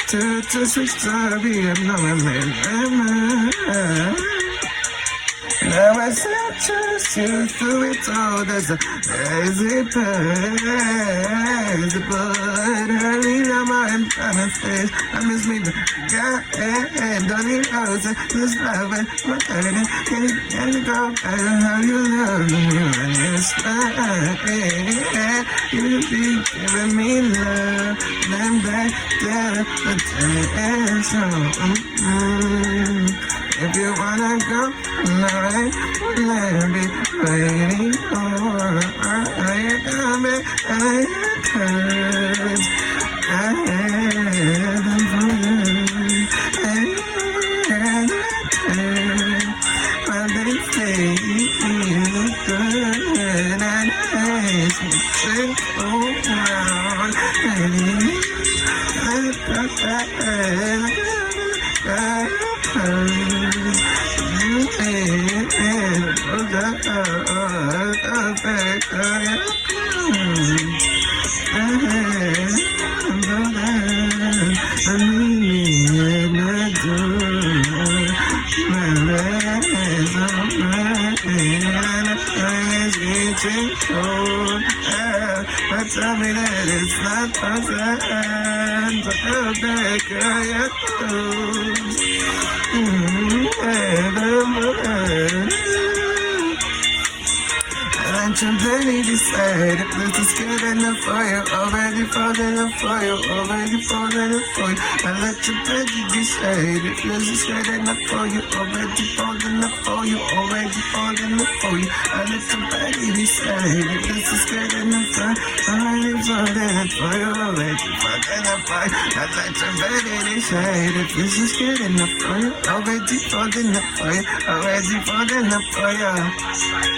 to switch to be a normal. Now I said just you through it all. There's a but early now I'm trying to face. I miss me the God don't even know this love and what I didn't can you go I don't know how you love me when it's fine. You be giving me love then back there attention. If you wanna go, alright, let me waiting for but they say you look good and nice, drink around, but tell me that it's not possible. I'm ready to decide if this is good enough for you. Already falling enough for you. Already falling enough for you. I let you ready decide if this is good enough for you. Already falling enough for you. Already falling enough for you. I let you ready decide if this is good enough for you. Already falling enough for you. Already falling enough for you. I let you ready decide if this is good enough for you. Already falling enough for you. Already falling enough for you.